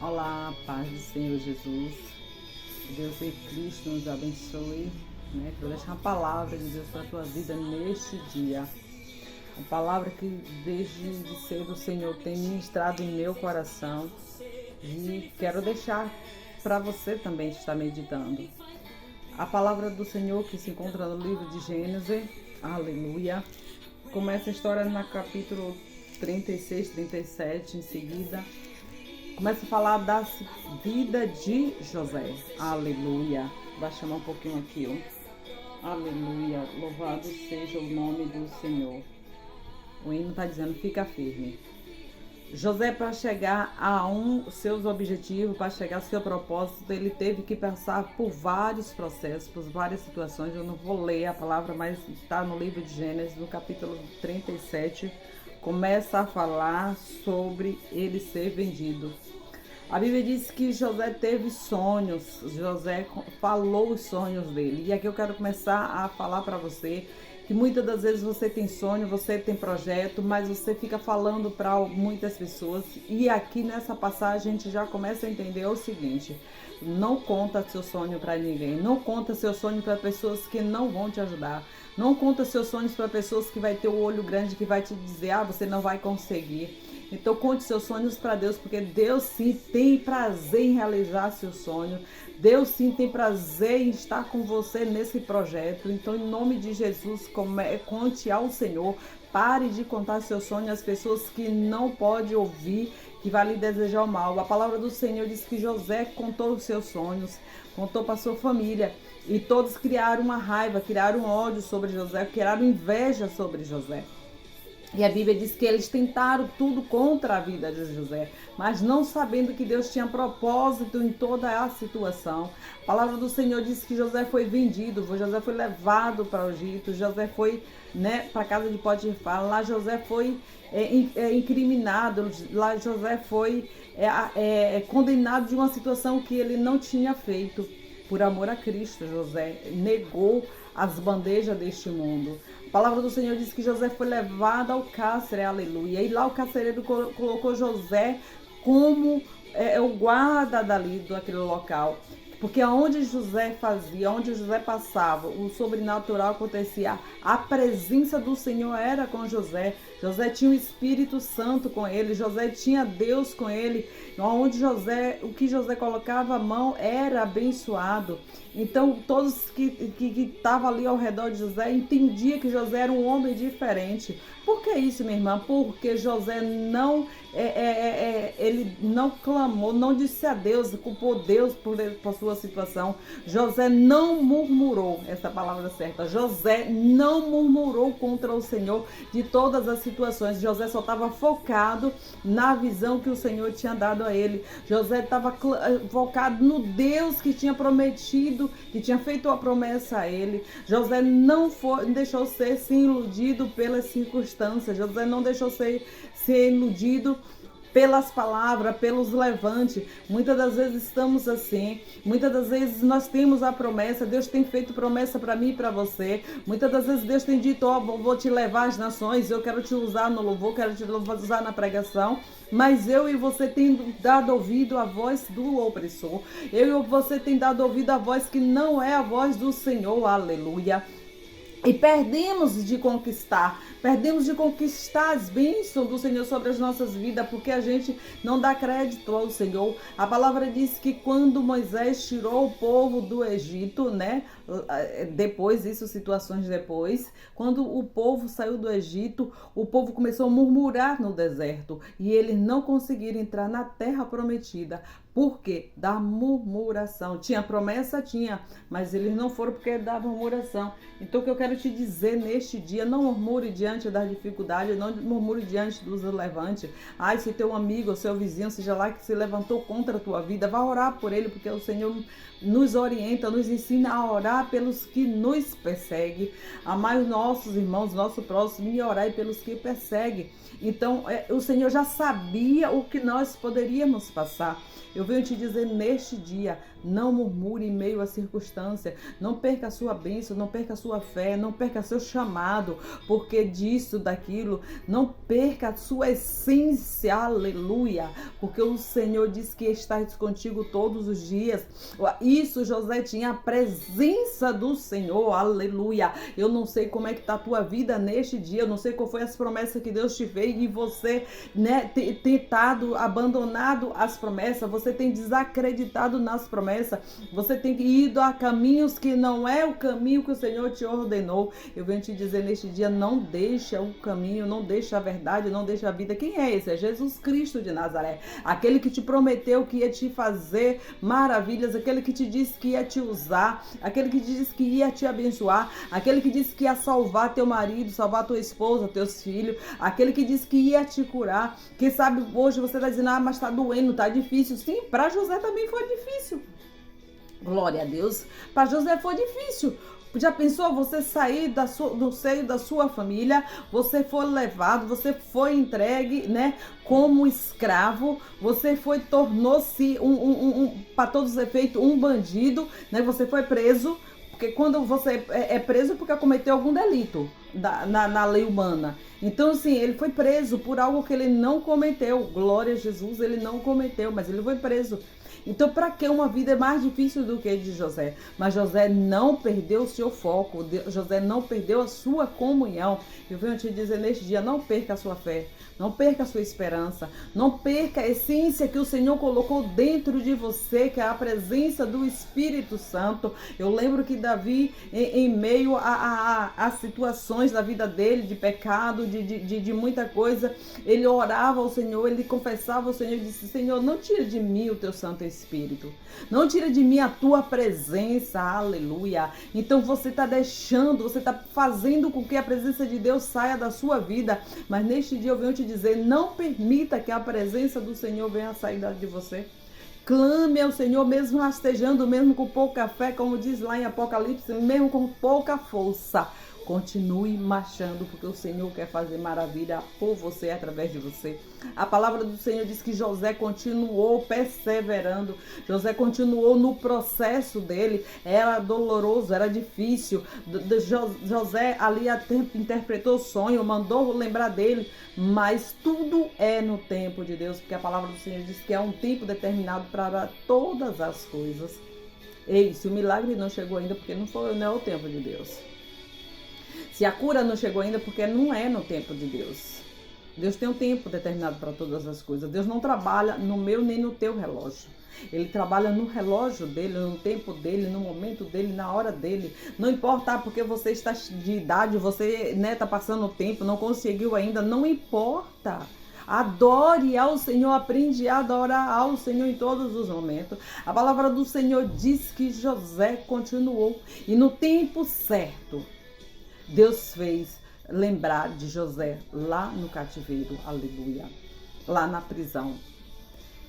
Olá, paz do Senhor Jesus. Que Deus em Cristo nos abençoe. Quero deixar a palavra de Deus para a tua vida neste dia. A palavra que desde de cedo o Senhor tem ministrado em meu coração. E quero deixar para você também estar meditando. A palavra do Senhor que se encontra no livro de Gênesis. Aleluia. Começa a história no capítulo 36, 37, em seguida. Começa a falar da vida de José. Aleluia. Vai chamar um pouquinho aqui, ó. Aleluia. Louvado seja o nome do Senhor. O hino está dizendo, fica firme. José, para chegar a seus objetivos, para chegar ao seu propósito, ele teve que passar por vários processos, por várias situações. Eu não vou ler a palavra, mas está no livro de Gênesis, no capítulo 37, começa a falar sobre ele ser vendido. A Bíblia diz que José teve sonhos, José falou os sonhos dele. E aqui eu quero começar a falar para você que muitas das vezes você tem sonho, você tem projeto, mas você fica falando para muitas pessoas. E aqui nessa passagem a gente já começa a entender o seguinte: não conta seu sonho para ninguém, não conta seu sonho para pessoas que não vão te ajudar. Não conta seus sonhos para pessoas que vai ter o olho grande, que vai te dizer, você não vai conseguir. Então conte seus sonhos para Deus, porque Deus sim tem prazer em realizar seu sonho. Deus sim tem prazer em estar com você nesse projeto. Então, em nome de Jesus, conte ao Senhor. Pare de contar seu sonho às pessoas que não podem ouvir, que vai lhe desejar o mal. A palavra do Senhor diz que José contou os seus sonhos, contou para sua família. E todos criaram uma raiva, criaram ódio sobre José, criaram inveja sobre José. E a Bíblia diz que eles tentaram tudo contra a vida de José, mas não sabendo que Deus tinha propósito em toda a situação. A palavra do Senhor diz que José foi vendido, José foi levado para o Egito, José foi para a casa de Potifar, lá José foi incriminado, lá José foi condenado de uma situação que ele não tinha feito. Por amor a Cristo, José negou as bandejas deste mundo. A palavra do Senhor diz que José foi levado ao cárcere, aleluia. E lá o carcereiro colocou José como o guarda daquele local. Porque aonde José fazia, onde José passava, o sobrenatural acontecia. A presença do Senhor era com José. José tinha o Espírito Santo com ele. José tinha Deus com ele. O que José colocava a mão era abençoado. Então todos que estavam ali ao redor de José entendiam que José era um homem diferente. Por que isso, minha irmã? Porque José ele não clamou, não disse a Deus, culpou Deus por sua situação. José não murmurou, essa palavra certa. José não murmurou contra o Senhor de todas as situações. José só estava focado na visão que o Senhor tinha dado a ele. José estava focado no Deus que tinha prometido, que tinha feito a promessa a ele. José não deixou ser iludido pelas circunstâncias. José não deixou ser iludido pelas palavras, pelos levantes. Muitas das vezes estamos assim. Muitas das vezes nós temos a promessa. Deus tem feito promessa para mim e para você. Muitas das vezes Deus tem dito, vou te levar às nações, eu quero te usar no louvor, quero te usar na pregação. Mas eu e você tem dado ouvido à voz do opressor. Eu e você tem dado ouvido à voz que não é a voz do Senhor. Aleluia. E perdemos de conquistar as bênçãos do Senhor sobre as nossas vidas, porque a gente não dá crédito ao Senhor. A palavra diz que quando Moisés tirou o povo do Egito, situações depois, quando o povo saiu do Egito, o povo começou a murmurar no deserto, e eles não conseguiram entrar na terra prometida. Por quê? Da murmuração. Tinha promessa? Tinha, mas eles não foram porque da murmuração. Então o que eu quero te dizer neste dia, não murmure diante das dificuldades, não murmure diante dos levantes. Se teu amigo ou seu vizinho, seja lá que se levantou contra a tua vida, vá orar por ele, porque o Senhor nos orienta, nos ensina a orar pelos que nos perseguem. Amar os nossos irmãos, nosso próximo, e orar pelos que perseguem. Então o Senhor já sabia o que nós poderíamos passar. Eu venho te dizer neste dia, não murmure em meio à circunstância, não perca a sua bênção, não perca a sua fé, não perca seu chamado, porque disso, daquilo, não perca a sua essência, aleluia, porque o Senhor diz que está contigo todos os dias. Isso, José tinha a presença do Senhor, aleluia. Eu não sei como é que está a tua vida neste dia, eu não sei qual foi as promessas que Deus te fez e você, né, tentado, abandonado as promessas, você tem desacreditado nas promessas, você tem ido a caminhos que não é o caminho que o Senhor te ordenou. Eu venho te dizer neste dia, não deixa o caminho, não deixa a verdade, não deixa a vida. Quem é esse? É Jesus Cristo de Nazaré, aquele que te prometeu que ia te fazer maravilhas, aquele que te disse que ia te usar, aquele que te disse que ia te abençoar, aquele que disse que ia salvar teu marido, salvar tua esposa, teus filhos, aquele que disse que ia te curar. Quem sabe hoje você está dizendo, mas está doendo, está difícil. Sim, para José também foi difícil. Glória a Deus. Para José foi difícil. Já pensou você sair do seio da sua família, você foi levado, você foi entregue, né, como escravo, você tornou-se para todos os efeitos, um bandido, né, você foi preso, porque quando você é preso porque cometeu algum delito na lei humana. Então, assim, ele foi preso por algo que ele não cometeu. Glória a Jesus, ele não cometeu, mas ele foi preso. Então, para que uma vida é mais difícil do que a de José? Mas José não perdeu o seu foco, José não perdeu a sua comunhão. Eu venho te dizer neste dia, não perca a sua fé, não perca a sua esperança, não perca a essência que o Senhor colocou dentro de você, que é a presença do Espírito Santo. Eu lembro que Davi, em meio a situações da vida dele, de pecado, de muita coisa, ele orava ao Senhor, ele confessava ao Senhor e disse, Senhor, não tira de mim o teu Santo Espírito, não tira de mim a tua presença, aleluia. Então você está deixando, você está fazendo com que a presença de Deus saia da sua vida, mas neste dia eu venho te dizer, não permita que a presença do Senhor venha sair de você. Clame ao Senhor, mesmo rastejando, mesmo com pouca fé, como diz lá em Apocalipse, mesmo com pouca força. Continue marchando, porque o Senhor quer fazer maravilha por você, através de você. A palavra do Senhor diz que José continuou perseverando. José continuou no processo dele. Era doloroso, era difícil. José ali interpretou o sonho, mandou lembrar dele. Mas tudo é no tempo de Deus, porque a palavra do Senhor diz que é um tempo determinado para todas as coisas. Ei, se o milagre não chegou ainda, porque não é o tempo de Deus. Se a cura não chegou ainda, porque não é no tempo de Deus. Deus tem um tempo determinado para todas as coisas. Deus não trabalha no meu nem no teu relógio. Ele trabalha no relógio dele, no tempo dele, no momento dele, na hora dele. Não importa porque você está de idade, você está passando o tempo, não conseguiu ainda, não importa. Adore ao Senhor, aprende a adorar ao Senhor em todos os momentos. A palavra do Senhor diz que José continuou e no tempo certo Deus fez lembrar de José lá no cativeiro, aleluia, lá na prisão.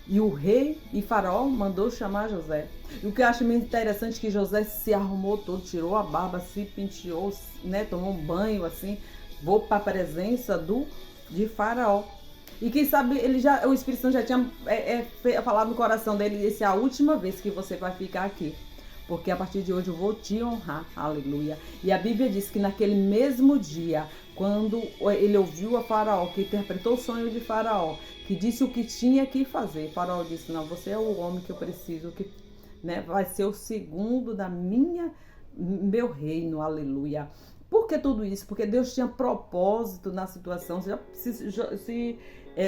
E o rei e Faraó mandou chamar José. E o que eu acho muito interessante é que José se arrumou todo, tirou a barba, se penteou, né, tomou um banho assim, vou para a presença de Faraó. E quem sabe o Espírito Santo já tinha falado no coração dele, essa é a última vez que você vai ficar aqui. Porque a partir de hoje eu vou te honrar, aleluia. E a Bíblia diz que naquele mesmo dia, quando ele ouviu a Faraó, que interpretou o sonho de Faraó, que disse o que tinha que fazer, Faraó disse, não, você é o homem que eu preciso, que vai ser o segundo da meu reino, aleluia. Por que tudo isso? Porque Deus tinha propósito na situação. Se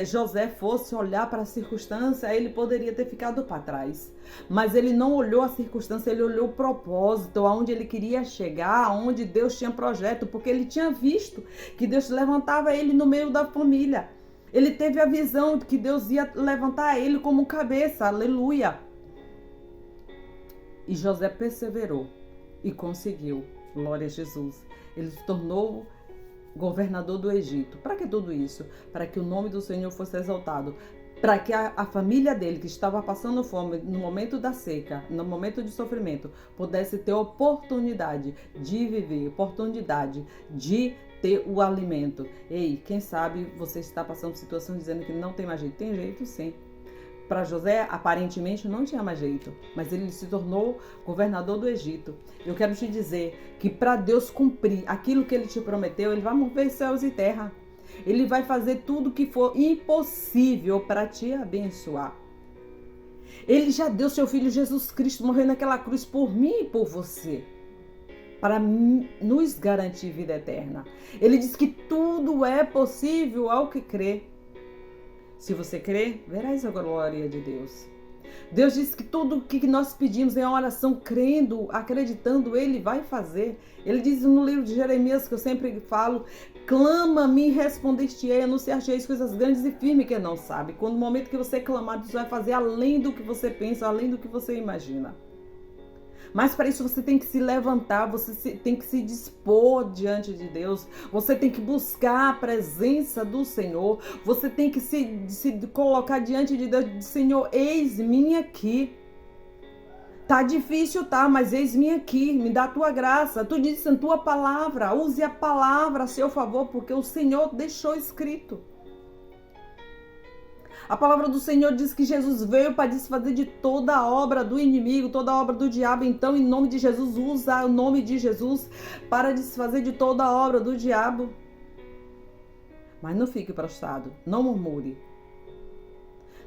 José fosse olhar para a circunstância, ele poderia ter ficado para trás. Mas ele não olhou a circunstância, ele olhou o propósito, aonde ele queria chegar, aonde Deus tinha projeto, porque ele tinha visto que Deus levantava ele no meio da família. Ele teve a visão de que Deus ia levantar ele como cabeça, aleluia. E José perseverou e conseguiu, glória a Jesus. Ele se tornou governador do Egito. Para que tudo isso? Para que o nome do Senhor fosse exaltado. Para que a família dele, que estava passando fome no momento da seca, no momento de sofrimento, pudesse ter oportunidade de viver, oportunidade de ter o alimento. Ei, quem sabe você está passando por situação dizendo que não tem mais jeito. Tem jeito sim. Para José, aparentemente, não tinha mais jeito, mas ele se tornou governador do Egito. Eu quero te dizer que para Deus cumprir aquilo que ele te prometeu, ele vai mover céus e terra. Ele vai fazer tudo que for impossível para te abençoar. Ele já deu seu Filho Jesus Cristo morrer naquela cruz por mim e por você, para nos garantir vida eterna. Ele diz que tudo é possível ao que crê. Se você crê, verás a glória de Deus. Deus diz que tudo o que nós pedimos em oração, crendo, acreditando, Ele vai fazer. Ele diz no livro de Jeremias, que eu sempre falo: clama-me e responder-te-ei, anunciar-te-ei coisas grandes e firmes que não sabe. Quando no momento que você clamar, Deus vai fazer além do que você pensa, além do que você imagina. Mas para isso você tem que se levantar, você tem que se dispor diante de Deus, você tem que buscar a presença do Senhor, você tem que se colocar diante de Deus, Senhor, eis-me aqui. Tá difícil, tá, mas eis-me aqui, me dá a tua graça. Tu disse a tua palavra, use a palavra a seu favor, porque o Senhor deixou escrito. A palavra do Senhor diz que Jesus veio para desfazer de toda a obra do inimigo, toda a obra do diabo. Então, em nome de Jesus, usa o nome de Jesus para desfazer de toda a obra do diabo. Mas não fique prostrado, não murmure.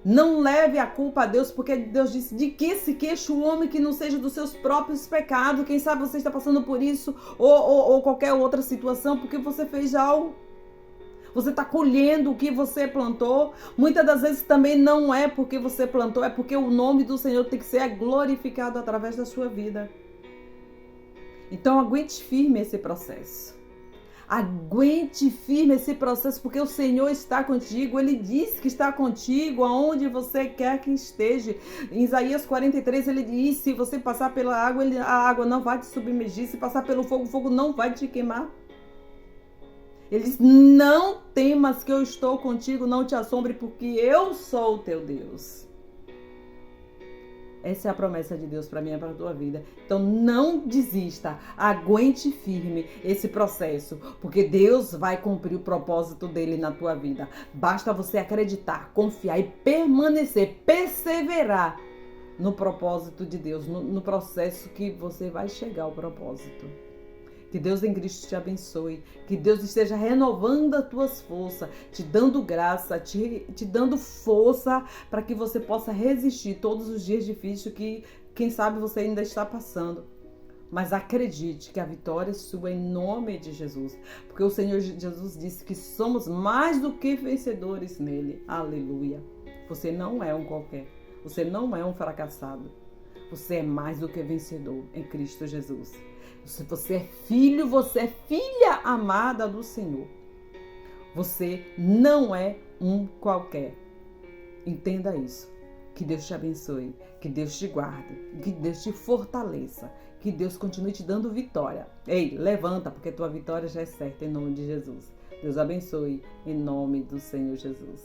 Não leve a culpa a Deus, porque Deus disse: de que se queixa o homem que não seja dos seus próprios pecados? Quem sabe você está passando por isso ou qualquer outra situação, porque você fez algo. Você está colhendo o que você plantou. Muitas das vezes também não é porque você plantou, é porque o nome do Senhor tem que ser glorificado através da sua vida. Então aguente firme esse processo. Aguente firme esse processo, porque o Senhor está contigo. Ele diz que está contigo aonde você quer que esteja. Em Isaías 43 ele diz: se você passar pela água, a água não vai te submergir. Se passar pelo fogo, o fogo não vai te queimar. Ele diz: não temas que eu estou contigo, não te assombre, porque eu sou o teu Deus. Essa é a promessa de Deus para mim e para a tua vida. Então não desista, aguente firme esse processo, porque Deus vai cumprir o propósito dele na tua vida. Basta você acreditar, confiar e permanecer, perseverar no propósito de Deus, no processo que você vai chegar ao propósito. Que Deus em Cristo te abençoe. Que Deus esteja renovando as tuas forças, te dando graça, te dando força para que você possa resistir todos os dias difíceis que, quem sabe, você ainda está passando. Mas acredite que a vitória é sua em nome de Jesus. Porque o Senhor Jesus disse que somos mais do que vencedores nele. Aleluia. Você não é um qualquer. Você não é um fracassado. Você é mais do que vencedor em Cristo Jesus. Se você é filho, você é filha amada do Senhor. Você não é um qualquer. Entenda isso. Que Deus te abençoe, que Deus te guarde, que Deus te fortaleça, que Deus continue te dando vitória. Ei, levanta, porque tua vitória já é certa em nome de Jesus. Deus abençoe em nome do Senhor Jesus.